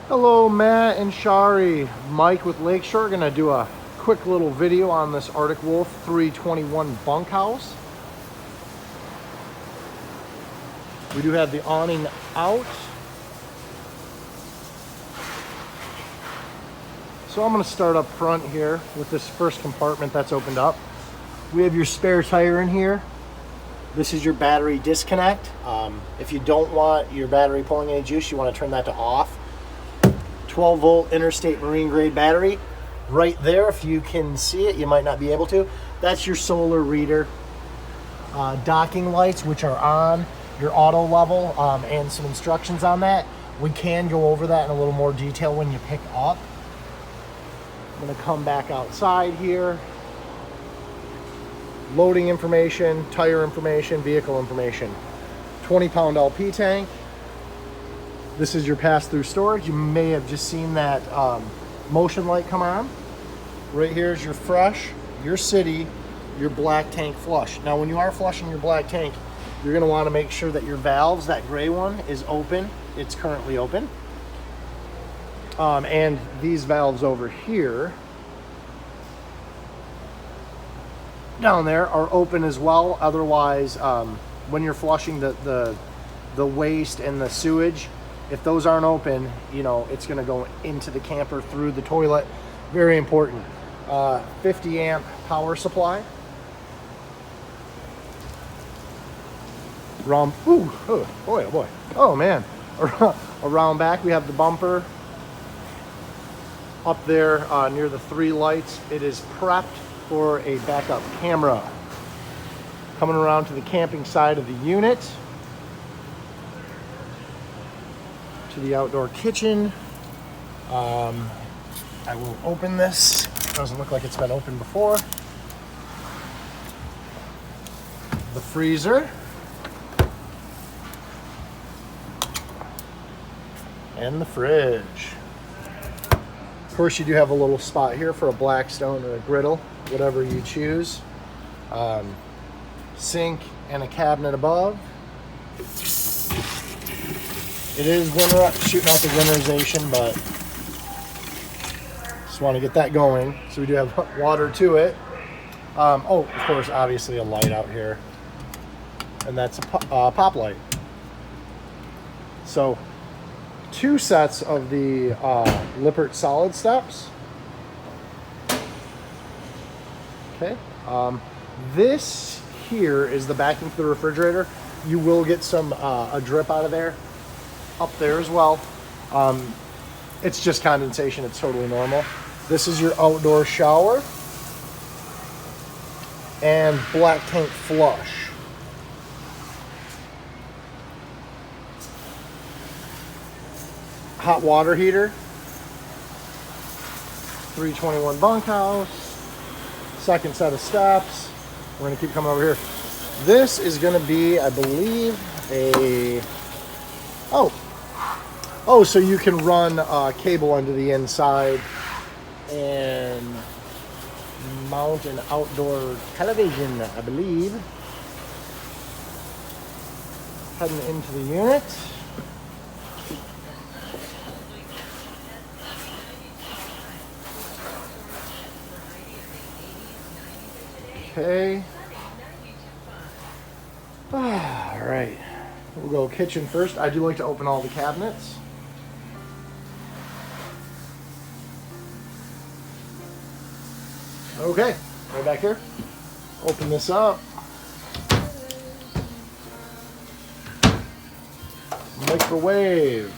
Hello, Matt and Shari. Mike with Lakeshore. Gonna do a quick little video on this Arctic Wolf 321 bunkhouse. We do have the awning out. So I'm gonna start up front here with this first compartment that's opened up. We have your spare tire in here. This is your battery disconnect. If you don't want your battery pulling any juice, you want to turn that to off. 12 volt interstate marine grade battery right there. If you can see it, you might not be able to. That's your solar reader. Docking lights, which are on your auto level, and some instructions on that. We can go over that in a little more detail when you pick up. I'm going to come back outside here. Loading information, tire information, vehicle information. 20-pound LP tank. This is your pass-through storage. You may have just seen that motion light come on. Right here is your fresh, your city, your black tank flush. Now when you are flushing your black tank, you're going to want to make sure that your valves, that gray one, is open. It's currently open. And these valves over here down there are open as well. Otherwise, when you're flushing the waste and the sewage, if those aren't open, you know, it's going to go into the camper through the toilet. Very important. 50 amp power supply. Around, ooh, oh boy, oh boy. Oh man. Around back, we have the bumper. Up there near the 3 lights, it is prepped for a backup camera. Coming around to the camping side of the unit. To the outdoor kitchen. I will open this. Doesn't look like it's been opened before. The freezer. And the fridge. Of course, you do have a little spot here for a Blackstone or a griddle, whatever you choose. Sink and a cabinet above. It is shooting out the winterization, but just want to get that going. So we do have water to it. Oh, of course, obviously a light out here. And that's a pop light. So 2 sets of the Lippert solid steps. Okay. This here is the backing for the refrigerator. You will get some a drip out of there. Up there as well. It's just condensation. It's totally normal. This is your outdoor shower and black tank flush. Hot water heater. 321 bunkhouse. Second set of steps. We're gonna keep coming over here. This is gonna be, I believe, a Oh, so you can run cable under the inside and mount an outdoor television, I believe. Heading into the unit. Okay. All right. We'll go kitchen first. I do like to open all the cabinets. Okay, right back here. Open this up. Microwave.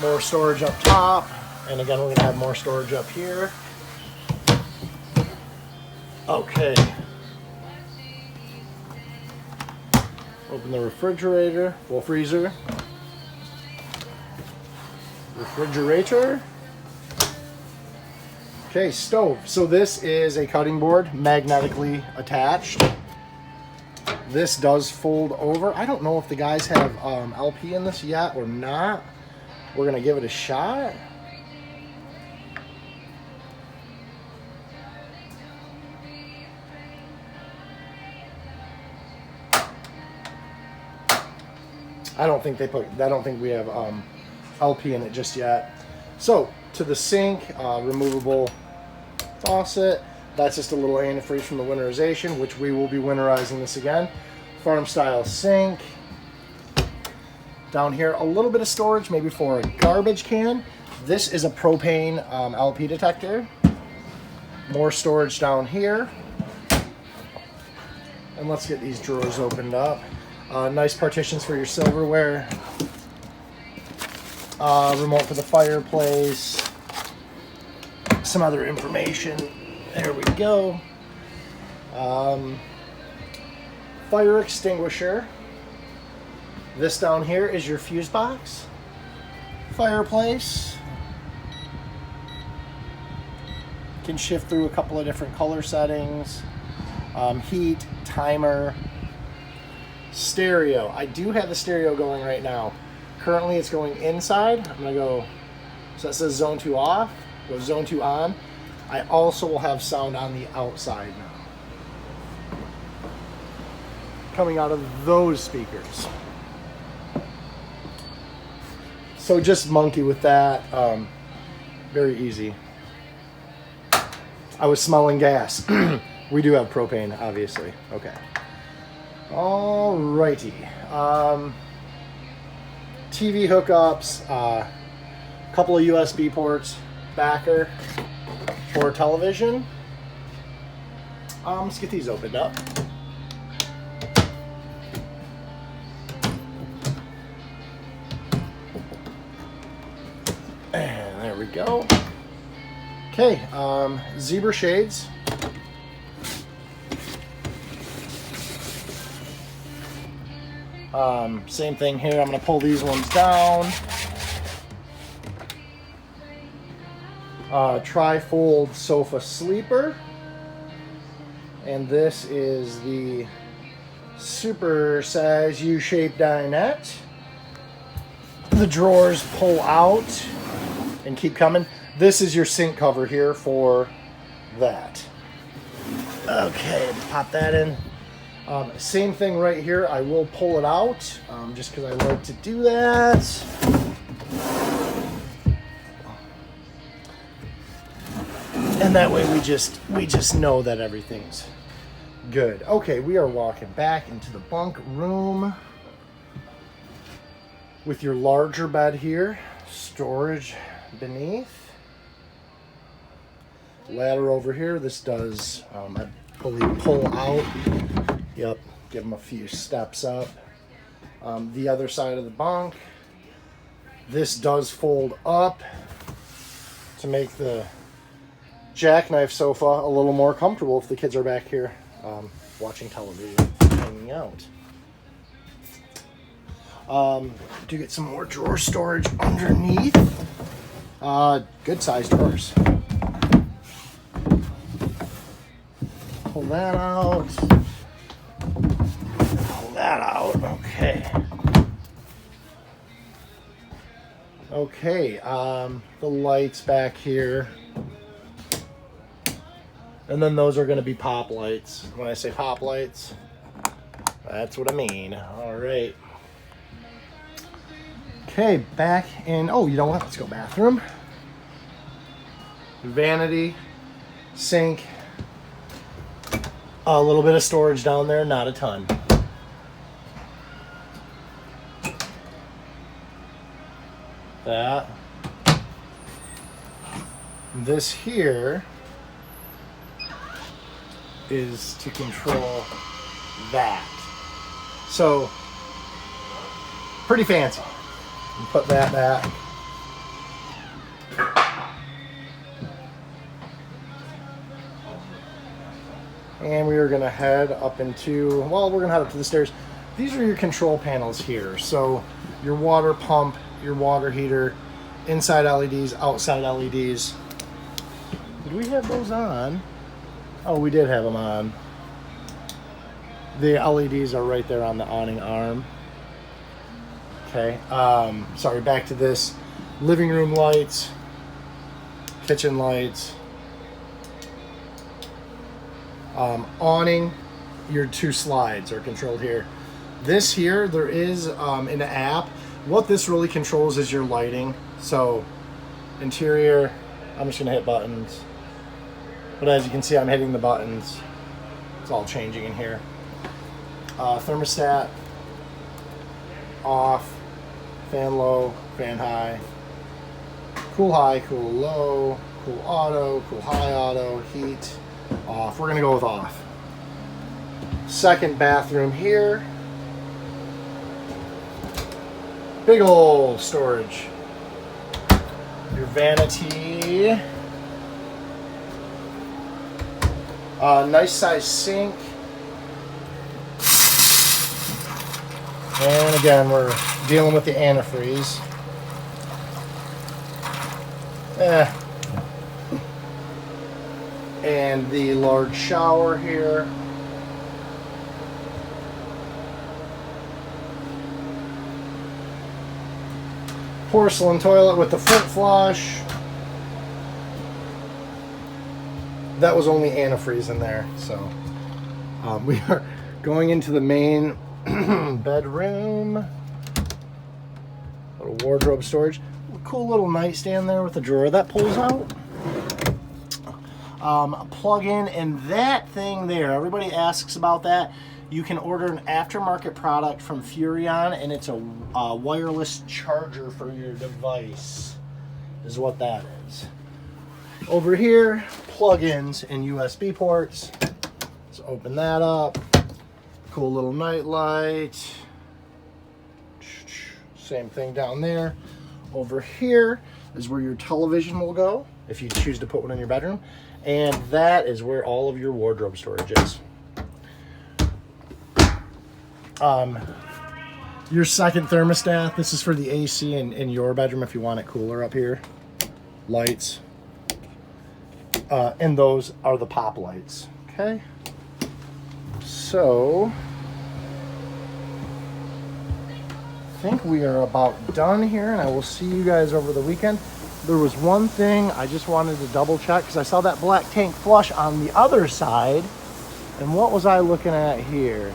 More storage up top. And again, we're gonna have more storage up here. Okay. Open the refrigerator, well, freezer. Refrigerator. Okay, stove. So this is a cutting board, magnetically attached. This does fold over. I don't know if the guys have LP in this yet or not. We're gonna give it a shot. I don't think we have LP in it just yet. So to the sink, removable faucet. That's just a little antifreeze from the winterization, which we will be winterizing this again. Farm style sink. Down here, a little bit of storage, maybe for a garbage can. This is a propane LP detector. More storage down here. And let's get these drawers opened up. Nice partitions for your silverware. Remote for the fireplace. Some other information. There we go. Fire extinguisher. This down here is your fuse box. Fireplace. Can shift through a couple of different color settings. Heat, timer, stereo. I do have the stereo going right now. Currently it's going inside. I'm gonna go, so that says zone 2 off, go zone 2 on. I also will have sound on the outside now, coming out of those speakers. So just monkey with that, very easy. I was smelling gas. We do have propane, obviously. Okay. Alrighty. TV hookups, couple of USB ports, backer for television. Let's get these opened up. And there we go. Okay, zebra shades. Same thing here. I'm going to pull these ones down. Tri-fold sofa sleeper. And this is the super size U-shaped dinette. The drawers pull out and keep coming. This is your sink cover here for that. Okay, pop that in. Same thing right here. I will pull it out just because I like to do that. And that way we just know that everything's good. Okay, we are walking back into the bunk room with your larger bed here. Storage beneath. Ladder over here. This does, I believe, pull out. Yep, give them a few steps up. The other side of the bunk. This does fold up to make the jackknife sofa a little more comfortable if the kids are back here watching television, hanging out. Do get some more drawer storage underneath. Good sized drawers. Pull that out. Pull that out. Okay. Okay. The lights back here. And then those are going to be pop lights. When I say pop lights, that's what I mean. All right. Okay, back in. Oh, you know what? Let's go bathroom. Vanity, sink. A little bit of storage down there, not a ton. That. This here is to control that. So, pretty fancy. And put that back. And we are going to head up into, well, we're going to head up to the stairs. These are your control panels here. So your water pump, your water heater, inside LEDs, outside LEDs. Did we have those on? Oh, we did have them on. The LEDs are right there on the awning arm. Okay, sorry, back to this. Living room lights, kitchen lights. Awning, your two slides are controlled here. This here, there is an app. What this really controls is your lighting. So interior, I'm just gonna hit buttons. But as you can see, I'm hitting the buttons. It's all changing in here. Thermostat, off, fan low, fan high, cool high, cool low, cool auto, cool high auto, heat, off. We're gonna go with off. Second bathroom here. Big old storage. Your vanity. Nice size sink. And again, we're dealing with the antifreeze. And the large shower here. Porcelain toilet with the foot flush. That was only antifreeze in there, so we are going into the main bedroom. Little wardrobe storage. Cool little nightstand there with a drawer that pulls out. Plug in, and that thing there, everybody asks about that. You can order an aftermarket product from Furrion, and it's a wireless charger for your device, is what that is. Over here, plug-ins and USB ports. Let's open that up. Cool little night light. Same thing down there. Over here is where your television will go, if you choose to put one in your bedroom. And that is where all of your wardrobe storage is. Your second thermostat, this is for the AC in your bedroom if you want it cooler up here. Lights. And those are the pop lights. Okay. So, I think we are about done here, and I will see you guys over the weekend. There was one thing I just wanted to double check because I saw that black tank flush on the other side. And what was I looking at here?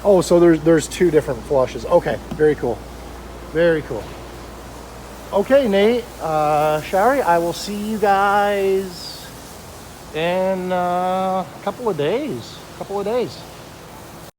Oh, so there's two different flushes. Okay, very cool. Very cool. Okay, Nate, Shari, I will see you guys in a couple of days.